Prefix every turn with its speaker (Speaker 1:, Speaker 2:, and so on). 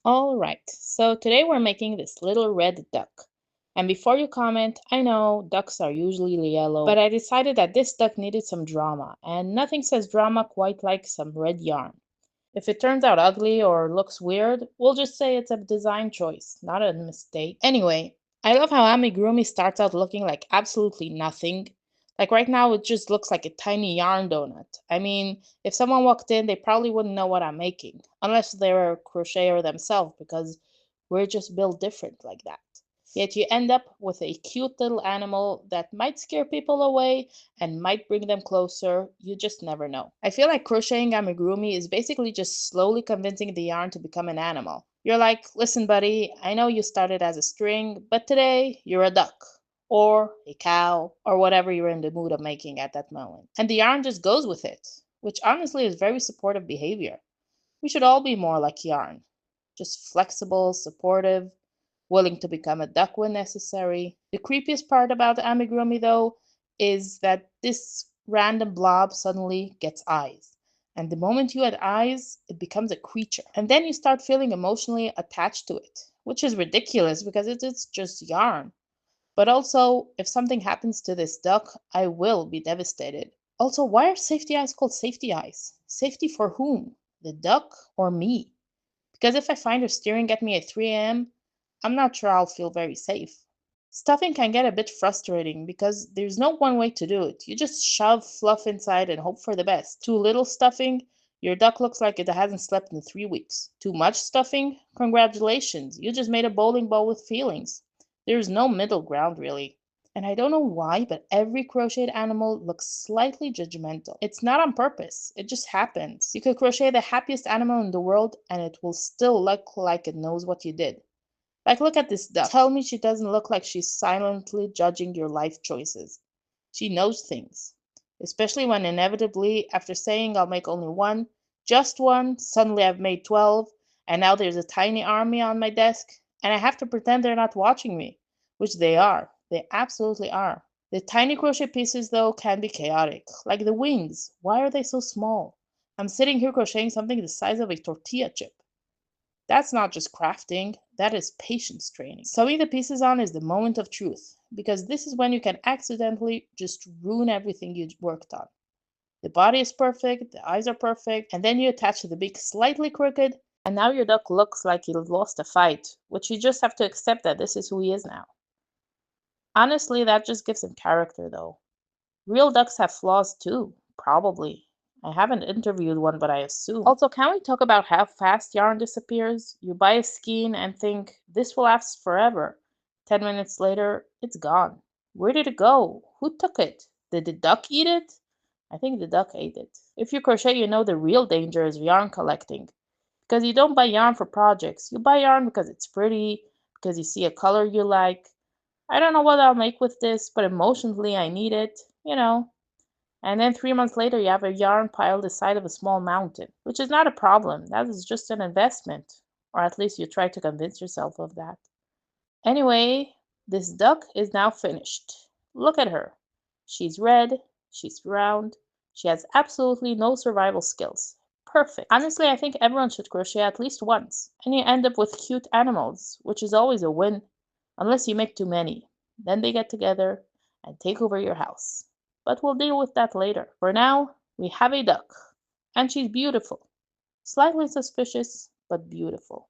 Speaker 1: Alright, so today we're making this little red duck. And before you comment, I know ducks are usually yellow, but I decided that this duck needed some drama, and nothing says drama quite like some red yarn. If it turns out ugly or looks weird, we'll just say it's a design choice, not a mistake. Anyway, I love how Amigurumi starts out looking like absolutely nothing. Like right now, it just looks like a tiny yarn donut. I mean, if someone walked in, they probably wouldn't know what I'm making, unless they're a crocheter themselves, because we're just built different like that. Yet you end up with a cute little animal that might scare people away and might bring them closer. You just never know. I feel like crocheting amigurumi is basically just slowly convincing the yarn to become an animal. You're like, listen, buddy, I know you started as a string, but today you're a duck. Or a cow, or whatever you're in the mood of making at that moment. And the yarn just goes with it, which honestly is very supportive behavior. We should all be more like yarn, just flexible, supportive, willing to become a duck when necessary. The creepiest part about amigurumi, though, is that this random blob suddenly gets eyes. And the moment you add eyes, it becomes a creature. And then you start feeling emotionally attached to it, which is ridiculous because it's just yarn. But also, if something happens to this duck, I will be devastated. Also, why are safety eyes called safety eyes? Safety for whom? The duck or me? Because if I find her staring at me at 3 a.m., I'm not sure I'll feel very safe. Stuffing can get a bit frustrating because there's no one way to do it. You just shove fluff inside and hope for the best. Too little stuffing, your duck looks like it hasn't slept in 3 weeks. Too much stuffing, congratulations, you just made a bowling ball with feelings. There's no middle ground really. And I don't know why, but every crocheted animal looks slightly judgmental. It's not on purpose, it just happens. You could crochet the happiest animal in the world and it will still look like it knows what you did. Like, look at this duck. Tell me she doesn't look like she's silently judging your life choices. She knows things. Especially when inevitably, after saying I'll make only one, just one, suddenly I've made 12, and now there's a tiny army on my desk, and I have to pretend they're not watching me. Which they are. They absolutely are. The tiny crochet pieces, though, can be chaotic. Like the wings. Why are they so small? I'm sitting here crocheting something the size of a tortilla chip. That's not just crafting, that is patience training. Sewing the pieces on is the moment of truth, because this is when you can accidentally just ruin everything you worked on. The body is perfect, the eyes are perfect, and then you attach the beak slightly crooked, and now your duck looks like he lost a fight, which you just have to accept that this is who he is now. Honestly, that just gives him character, though. Real ducks have flaws too, probably. I haven't interviewed one, but I assume. Also, can we talk about how fast yarn disappears? You buy a skein and think, this will last forever. 10 minutes later, it's gone. Where did it go? Who took it? Did the duck eat it? I think the duck ate it. If you crochet, you know the real danger is yarn collecting. Because you don't buy yarn for projects. You buy yarn because it's pretty, because you see a color you like. I don't know what I'll make with this, but emotionally I need it, And then 3 months later, you have a yarn pile the size of a small mountain, which is not a problem. That is just an investment. Or at least you try to convince yourself of that. Anyway, this duck is now finished. Look at her. She's red, she's round, she has absolutely no survival skills. Perfect. Honestly, I think everyone should crochet at least once, and you end up with cute animals, which is always a win, unless you make too many. Then they get together and take over your house. But we'll deal with that later. For now, we have a duck, and she's beautiful. Slightly suspicious, but beautiful.